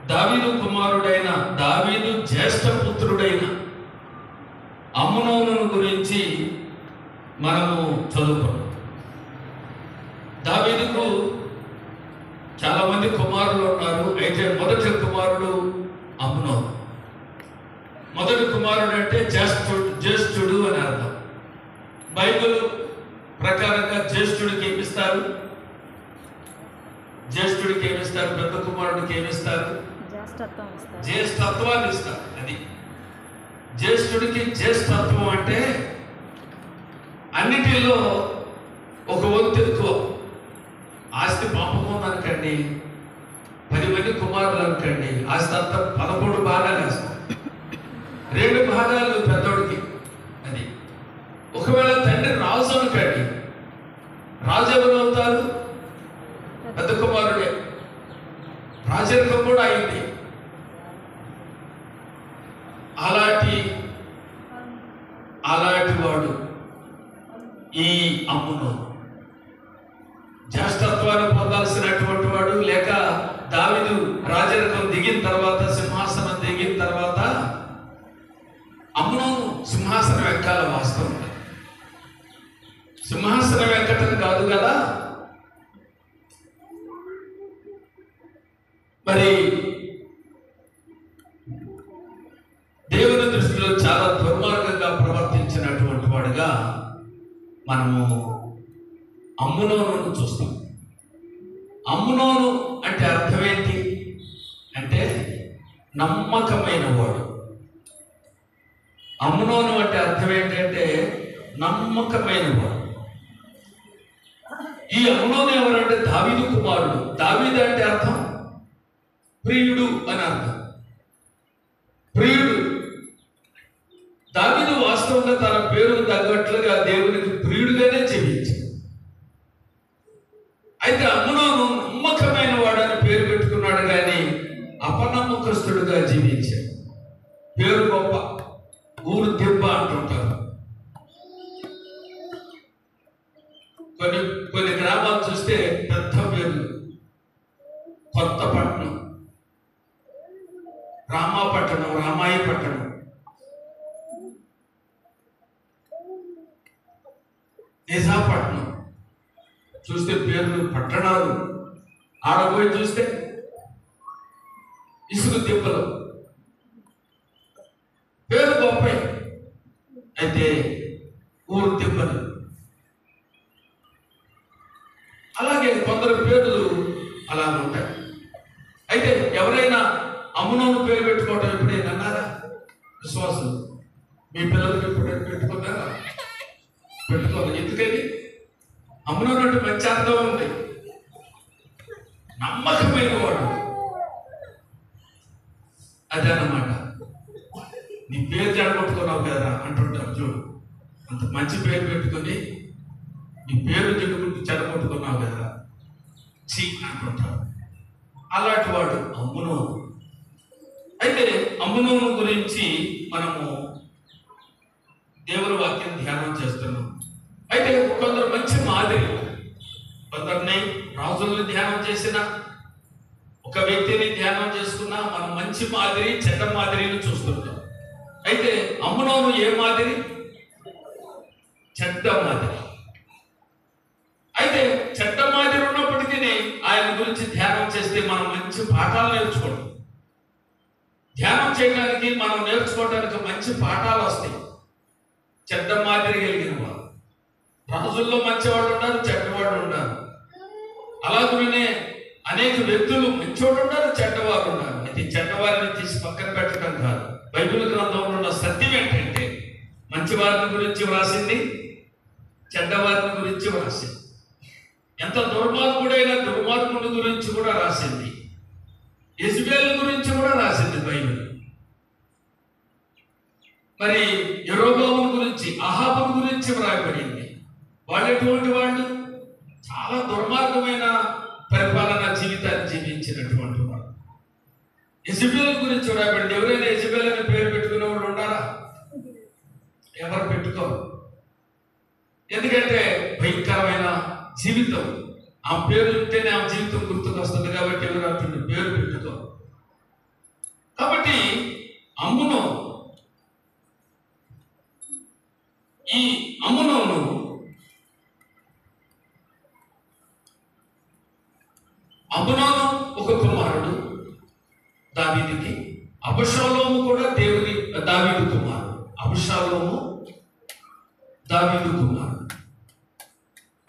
దావీదు కుమారుడైన దావీదు జ్యేష్ఠ పుత్రుడైన అమ్నోను గురించి మనము చదువుకున్నాం. దావీదుకు చాలా మంది కుమారులు ఉన్నారు. అయితే మొదటి కుమారుడు అమ్నోను. మొదటి కుమారుడు అంటే జ్యేష్ఠుడు అని అర్థం. బైబిల్ ప్రకారంగా జ్యేష్ఠుడికి ఏమిస్తారు? పెద్ద కుమారుడికి ఏమిస్తారు? జ్యేష్ఠత్వాన్ని ఇస్తారు. అది జ్యేష్ఠుడికి జ్యేష్ఠత్వం అంటే అన్నిటిలో ఒక వంతు ఎక్కువ. ఆస్తి పంపకం అనుకండి, 10 మంది కుమారులు అనుకండి, ఆస్తి అంతా 11 భాగాలు వేస్తాం. 2 భాగాలు పెద్దోడికి. అది ఒకవేళ తండ్రి రాజు అనుకండి, రాజు ఎవరు అవుతారు? పెద్ద కుమారుడే. రాజరికం కూడా అయింది. అలాంటి వాడు ఈ అమ్నోను. జ్యేష్ఠత్వాన్ని పొందాల్సినటువంటి వాడు. లేక దావీదు రాజరికం దిగిన తర్వాత, సింహాసనం దిగిన తర్వాత అమ్నోను సింహాసనం ఎక్కాల. వాస్తవం సింహాసనం ఎక్కటం కాదు కదా. మరి దేవుని దృష్టిలో చాలా దుర్మార్గంగా ప్రవర్తించినటువంటి వాడుగా మనము అమ్నోను చూస్తాం. అమ్నోను అంటే అర్థం ఏంటి అంటే నమ్మకమైన వాడు. అమ్నోను అంటే అర్థం ఏంటంటే నమ్మకమైన వాడు. ఈ అమ్నోను ఎవరంటే దావీదు కుమారుడు. దావీదు అంటే అర్థం ప్రియుడు అని అర్థం. ప్రియుడు. దావీదు వాస్తవంగా తన పేరుకు తగ్గట్లుగా దేవునికి ప్రియుడుగానే జీవించాడు. అయితే అమ్నోను నమ్మకమైన వాడని పేరు పెట్టుకున్నాడు, కానీ అపనమ్మకస్తుడుగా జీవించాడు. పేరు గొప్ప, ఊరు దెబ్బ అంటుంటారు. కొన్ని గ్రామాలు చూస్తే పెద్ద పేర్లు. కొత్తపట్నం, రామాపట్టణం, రామాయపట్టణం, నిజాపట్నం చూస్తే పేర్లు పట్టణాలు. ఆడపోయి చూస్తే ఇసుక తిప్పలు. పేరు గొప్ప, అయితే ఊరు తిప్పలు. అలాగే కొందరు పేర్లు అలా ఉంటాయి. అయితే ఎవరైనా అమ్నోను పేరు పెట్టుకోవటం ఎప్పుడైనా అన్నారా? విశ్వాసులు మీ పిల్లలకి ఎప్పుడైనా పెట్టుకున్నారా? పెట్టుకోవాలి. ఎందుకని? అమ్నోను అంటే మంచి అర్థం ఉంది. నమ్మకమైన వాడు. అదన్నమాట. నీ పేరు జడగొట్టుకున్నావు కదా అంటుంటారు చూడు. అంత మంచి పేరు పెట్టుకొని నీ పేరు చెడగొట్టుకున్నావు కదా చీ అంటుంటారు. అలాంటి వాడు అమ్నోను. అయితే అమ్నోను గురించి మనము దేవుని వాక్యం ధ్యానం చేస్తున్నాం. అయితే కొందరు మంచి మాదిరి, కొందరిని రాజుల్ని ధ్యానం చేసిన, ఒక వ్యక్తిని ధ్యానం చేసుకున్నా మనం మంచి మాదిరి, చెడ్డ మాదిరిని చూస్తుంటాం. అయితే అమ్నోను ఏ మాదిరి? చెడ్డ మాదిరి. అయితే చెడ్డ మాదిరి ఉన్నప్పటికీ ఆయన గురించి ధ్యానం చేస్తే మనం మంచి పాఠాలు నేర్చుకుంటాం. ధ్యానం చేయడానికి, మనం నేర్చుకోవడానికి మంచి పాఠాలు వస్తాయి. చెడ్డ మాదిరి కలిగిన వారు. రాజుల్లో మంచివాళ్ళు ఉన్నారు, చెడ్డవాళ్ళు ఉన్నారు. అలాగే అనేక వ్యక్తులు మంచివాళ్ళు ఉన్నారు, చెడ్డవారు ఉన్నారు. అయితే చెడ్డవారిని తీసి పక్కన పెట్టడం కాదు. బైబిల్ గ్రంథంలో ఉన్న సత్యం ఏంటంటే మంచివారిని గురించి వ్రాసింది, చెడ్డవారిని గురించి వ్రాసింది. ఎంత దుర్మార్గుడైన దుర్మార్గుడి గురించి కూడా రాసింది. యెజబెల్ గురించి కూడా రాసింది బైబిల్. మరి యెరోబోము గురించి, అహాబు గురించి వ్రాయబడింది. వాళ్ళు ఎటువంటి వాళ్ళు? చాలా దుర్మార్గమైన పరిపాలన జీవితాన్ని జీవించినటువంటి వాడు. యెజబెల్ గురించి వ్రాయబడింది. ఎవరైనా యెజబెల్ అనే పేరు పెట్టుకునే వాళ్ళు ఉన్నారా? ఎవరు పెట్టుకోరు. ఎందుకంటే భయంకరమైన జీవితం. ఆ పేరు ఉంటేనే ఆ జీవితం గుర్తుకు వస్తుంది. కాబట్టి ఎవరు అంటుండే పేరు పెట్టుకో. కాబట్టి అమ్మును ఈ అమ్మునోను ఒక కుమారుడు దావీదుకి. అబషాలోము కూడా దావీదు కుమారుడు. అబషాలోము దావీదు కుమారుడు.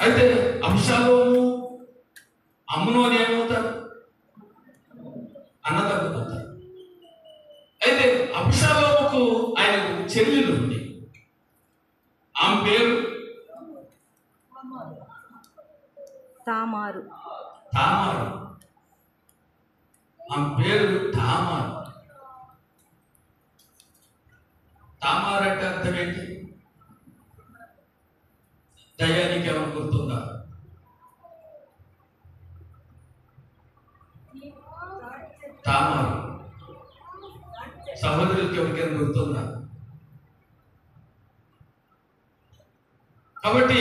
అయితే అబషాలోము అమ్నోను ఏమవుతారు? అన్నదమ్ములు అవుతారు. అయితే అబషాలోముకు ఆయనకు చెల్లెలు ఉంది. ఆమె పేరు తామారు. ఆమె పేరు తామారు. తామారు అంటే అర్థం ఏంటి? దయానికి ఏమైనా గుర్తుందా? తామారు సహోదరులకి ఎవరికైనా గుర్తుందా? కాబట్టి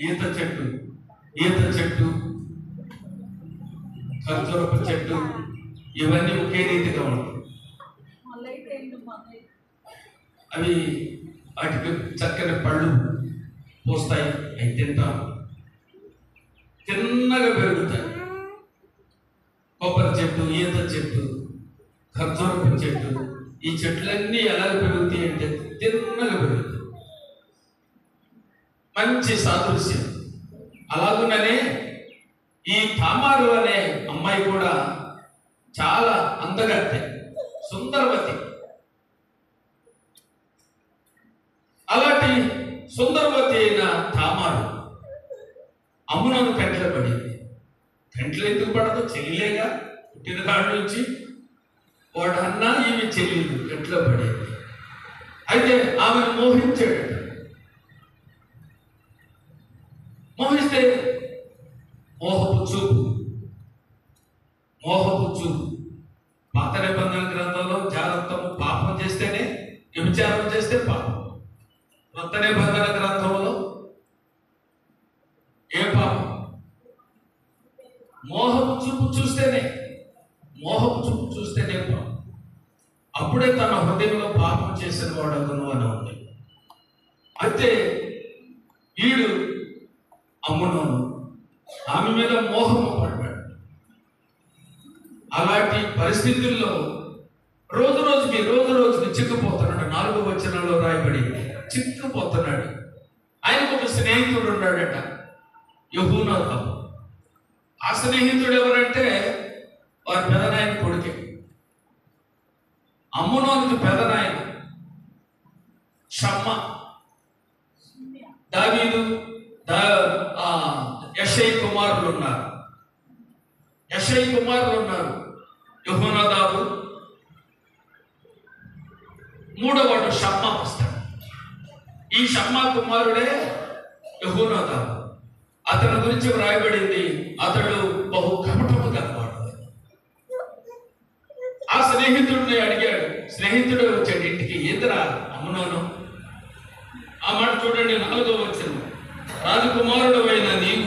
ఈత చెట్టు ఖర్జూరపు చెట్టు ఇవన్నీ ఒకే రీతిగా ఉంటాయి. అవి వాటికి చక్కని పళ్ళు పోస్తాయి, అవి తింటాం, తిన్నగా పెరుగుతాయి. కొబ్బరి చెట్టు, ఈత చెట్టు, ఖర్జూరపు చెట్టు, ఈ చెట్లన్నీ ఎలా పెరుగుతాయి అంటే తిన్నగా పెరుగుతాయి. మంచి సాదృశ్యం. అలాగుననే ఈ తామారు అనే అమ్మాయి కూడా చాలా అందగత్తె, సుందరవతి. అలాంటి సుందరవతి అయిన తామారు అమ్మునోను కంట్లో పడింది. కంట్లో ఎందుకు పడదు? చెల్లిలేగా, పుట్టిన కాడి నుంచి వాడు అన్నా ఈమె చెల్లెలు కంట్లో పడేది. అయితే ఆమెను మోహించాడు. మోహిస్తే మోహపు చూపు పాత నిబంధన గ్రంథంలో జాగ్రత్తము పాపం చేస్తేనే, వ్యభిచారం చేస్తే పాపం. కొత్త నిబంధన గ్రంథంలో ఏ పాపం? మోహపు చూపు చూస్తేనే పాపం. అప్పుడే తన హృదయంలో పాపం చేసిన వాడగును అని ఉంది. అయితే వీడు అమ్మునోను ఆమె మీద మోహము పడ్డాడు. అలాంటి పరిస్థితుల్లో రోజు రోజుకి చిక్కుపోతున్నాడు. 4వ వచనంలో రాయబడింది, చిక్కుపోతున్నాడు. ఆయనకు ఒక స్నేహితుడు ఉన్నాడట, యెహోనాదాబు. ఆ స్నేహితుడు ఎవరంటే వారి పెదనాయన కొడుకే. అమ్మునోనికి పెదనాయన షమ్మా. దావీదు యెషై కుమారులు ఉన్నారు. యెహోనాదాబు, మూడవవాడు షమ్మా వస్తాడు. ఈ షమ్మా కుమారుడే యెహోనాదాబు. అతని గురించి వ్రాయబడింది, అతడు బహు కపటము గలవాడు. ఆ స్నేహితుడిని అడిగాడు. స్నేహితుడు వచ్చాడు ఇంటికి. ఏందిరా అమ్మునోను? ఆ మాట చూడండి, 4వ వచనం. రాజకుమారుడు అయిన నీవు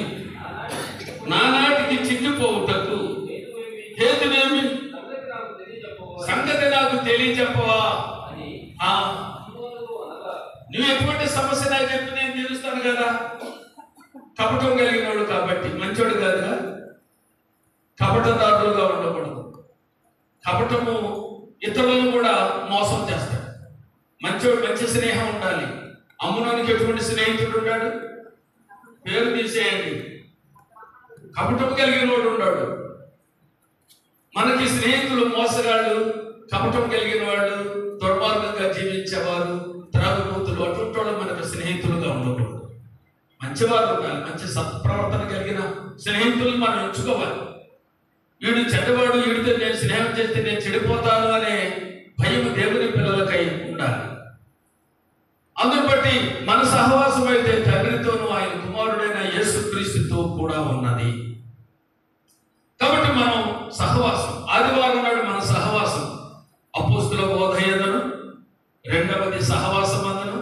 నానాటికి చిక్కిపోవుటకు హేతువేమి? సంగతి నాకు తెలియచెప్పవా? నువ్వు ఎటువంటి సమస్య నాకు చెప్పి నేను తీరుస్తాను కదా. కపటం కలిగినోడు కాబట్టి, మంచోడు కాదుగా. కపటదారులుగా ఉండకూడదు. కపటము ఇతరులను కూడా మోసం చేస్తాడు. మంచి స్నేహం ఉండాలి. అమ్మునోనికి ఎటువంటి స్నేహితుడు ఉన్నాడు? పేరు తీసేయండి. కపటం కలిగిన వాడు ఉన్నాడు. మనకి స్నేహితులు మోసగాళ్ళు, కపటం కలిగిన వాళ్ళు, దుర్మార్గంగా జీవించేవారు, త్రాగుబోతులు, అటువంటి వాళ్ళు మనకు స్నేహితులుగా ఉండకూడదు. మంచివారు ఉండాలి. మంచి సత్ప్రవర్తన కలిగిన స్నేహితులు మనం ఎంచుకోవాలి. వీడు చెడ్డవాడు, వీడితో నేను స్నేహం చేస్తే నేను చెడిపోతాను అనే భయం దేవుని పిల్లలకై ఉండాలి. అందును బట్టి మన సహవాసం అయితే తండ్రితోనూ ఆయన కుమారుడైన యేసుక్రీస్తుతో కూడా ఉన్నది. కాబట్టి మనం సహవాసం, ఆదివారం నాడు మన సహవాసం అపోస్తుల బోధ యందును, 2వది సహవాసం అందును,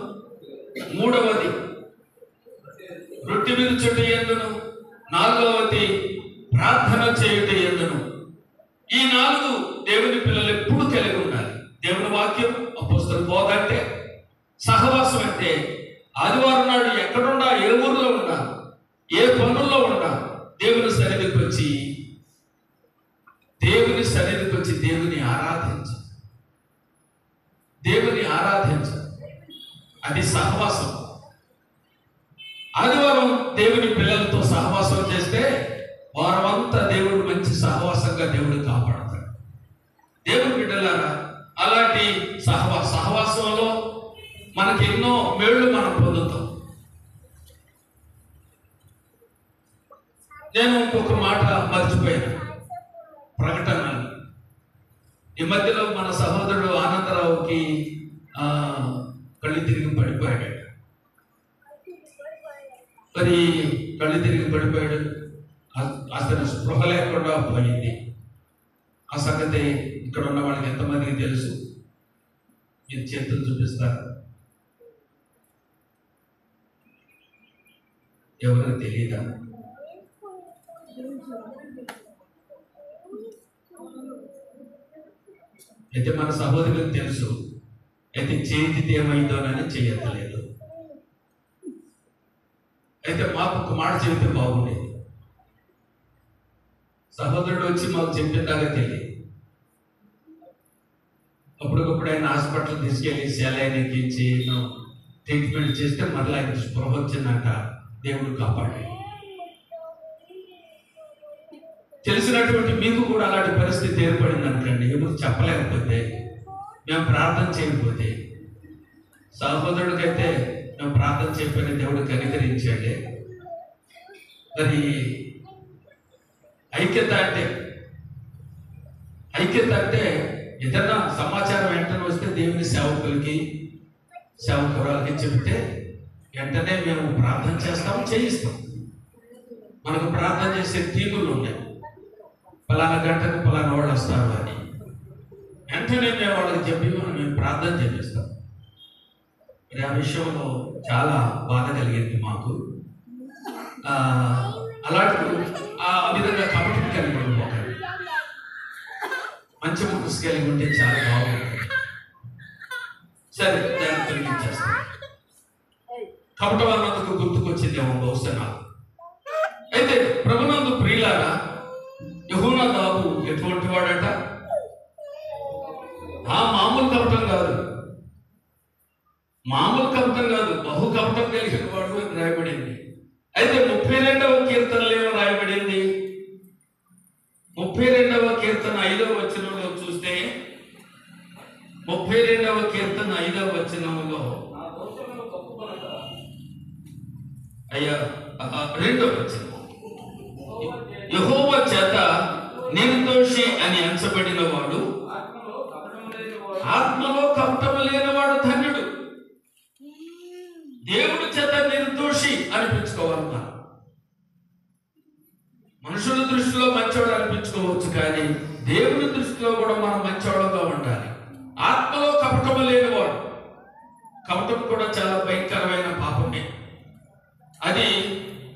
3వది రొట్టె విరుచుట యందును, నాలుగవది ప్రార్థన చేయుట యందును. ఈ 4 దేవుని పిల్లలు ఎప్పుడు కలిగి ఉండాలి. దేవుని వాక్యం, అపోస్తల బోధ అంటే, సహవాసం అంటే, ఆదివారం నాడు ఎక్కడున్నా, ఏ ఊర్లో ఉన్నా, ఏ పనుల్లో ఉన్నా దేవుని సన్నిధికి వచ్చి దేవుని ఆరాధించ. అది సహవాసం. ఆదివారం దేవుని పిల్లలతో సహవాసం చేస్తే వారమంతా దేవుడు మంచి సహవాసంగా దేవుడు కాపాడతాడు. దేవుని బిడ్డలారా, అలాంటి సహవాసంలో మనకి ఎన్నో మేళ్లు మనం పొందుతాం. నేను ఇంకొక మాట మర్చిపోయాను, ప్రకటనలు. ఈ మధ్యలో మన సహోదరుడు ఆనందరావుకి కళ్ళు తిరిగి పడిపోయాడు. మరి కళ్ళు తిరిగి పడిపోయాడు, అతను స్పృహ లేకుండా పోయింది. ఆ సంగతి ఇక్కడ ఉన్న వాళ్ళకి ఎంతమందికి తెలుసు? మీరు చేతులు చూపిస్తారు. ఎవరికి తెలియదా? అయితే మన సహోదరులకు తెలుసు. అయితే చేతికి ఏమైందోనని చేయట్లేదు. అయితే మాకు ఒక మాట చెబితే బాగుండేది. సహోదరుడు వచ్చి మాకు చెప్పేదాకా తెలియదు. అప్పటికప్పుడు ఆయన హాస్పిటల్ తీసుకెళ్ళి సెలైన్ ఎక్కించి ట్రీట్మెంట్ చేస్తే మరలా ఆయన స్పృహ వచ్చిందంట. దేవుడు కాపాడి. తెలిసినటువంటి మీకు కూడా అలాంటి పరిస్థితి ఏర్పడింది అనుకోండి, ఎవరు చెప్పలేకపోతే, మేము ప్రార్థన చేయకపోతే, సహోదరుడికైతే మేము ప్రార్థన చెప్పిన దేవుడు కనికరించాడే. మరి ఐక్యత అంటే ఏదన్నా సమాచారం వెంటనే వస్తే దేవుని సేవకురాలకి చెబితే వెంటనే మేము ప్రార్థన చేస్తాం, చేయిస్తాం. మనకు ప్రార్థన చేసే టీములు ఉన్నాయి. పలానా గంటకు పలానా వాళ్ళు వస్తారు అని వెంటనే మేము వాళ్ళకి చెప్పి మేము ప్రార్థన చేపిస్తాం. మరి ఆ విషయంలో చాలా బాధ కలిగింది మాకు. అలాంటి ఆ విధంగా కపటం కలిగి ఉండిపోకండి. మంచి మనసు కలిగి ఉంటే చాలా బాగుంటుంది. సరే, దాన్ని తొలగించేస్తాం. కపటం అన్నందుకు గుర్తుకొచ్చిందేమో బహుశా నాకు. అయితే ప్రభునందు ప్రియులారా, యెహోనాదాబు ఎటువంటి వాడట? మామూలు కపటం కాదు, బహు కపటం కలిగిన వాడు అని రాయబడింది. అయితే 32వ కీర్తనలో ఏమో రాయబడింది? 32వ కీర్తన 5వ వచనంలో చూస్తే, 32వ కీర్తన 5వ వచనంలో అయ్యా 2వ వచనం, యెహోవా చేత నిర్దోషి అని ఎంచబడిన వాడు, ఆత్మలో కపటము లేనివాడు ధన్యుడు. దేవుడి చేత నిర్దోషి అనిపించుకోవాలన్నా, మనుషుల దృష్టిలో మంచివాడు అనిపించుకోవచ్చు, కానీ దేవుని దృష్టిలో కూడా మనం మంచివాడుగా ఉండాలి. ఆత్మలో కపటము లేనివాడు. కపటం కూడా చాలా భయంకరమైన పాపమే. అది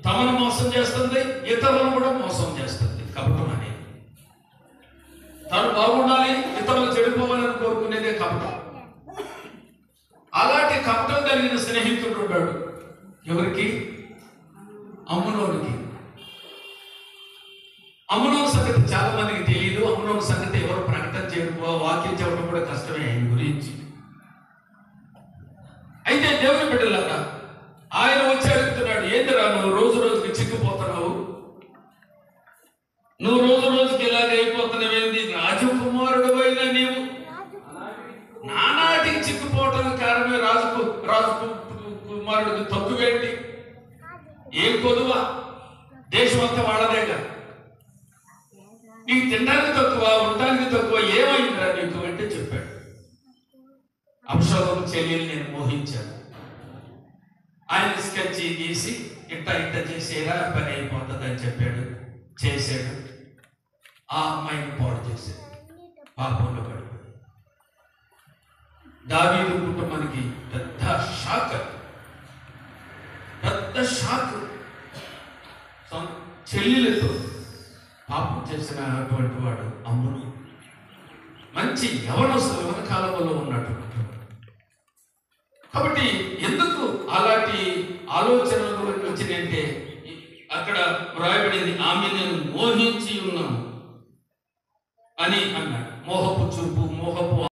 తమను మోసం చేస్తుంది, ఇతరులను కూడా మోసం చేస్తుంది. కపటం అనేది తను బాగుండాలి, ఇతరులు చెడిపోవాలని కోరుకునేదే కపటం. అలాంటి కపటం కలిగిన స్నేహితుడు ఉన్నాడు. ఎవరికి? అమ్నోనుకి. అమ్నోను సంగతి చాలా మందికి తెలియదు. అమ్నోను సంగతి ఎవరు ప్రకటన చేయడం, వాక్యం చెప్పడం కూడా కష్టమే ఆయన గురించి. అయితే దేవుని బిడ్డలారా, ఆయన వచ్చి అడుగుతున్నాడు, ఏందిరా నువ్వు రోజు రోజుకి చిక్కిపోతున్నావు? నువ్వు రోజు రోజుకి ఇలాగ అయిపోతున్నావేంది? రాజకుమారుడు అయినా నీవు నానాటికి చిక్కిపోవటానికి కారణమే రాజకుమారుడికి తక్కువేంటి? ఏం కొదువా? దేశం అంతా వాళ్ళదేగా. నీకు తినడానికి తక్కువ, ఉండడానికి తక్కువ, ఏమైందిరా నీకు అంటే చెప్పాడు. అబ్షాలోము చెల్లెలు నేను మోహించాను. ఆయన స్కెచ్ గీసి ఇంట చేసేలా పని అయిపోతుంది అని చెప్పాడు. చేశాడు. ఆ అమ్మాయిని పాడు చేశాడు. పాపంలో పడిపోయి దావీదు కుటుంబానికి పెద్ద షాక్. చెల్లెలతో పాపం చేసిన అటువంటి వాడు అమ్మును. మంచి యవనస్తుల కాలంలో ఉన్నటువంటి. కాబట్టి ఎందుకు అలాంటి ఆలోచనలు వచ్చినాయంటే అక్కడ వ్రాయబడింది, ఆమె నేను మోహించి ఉన్నాను అని అన్నాడు. మోహపు చూపు, మోహపు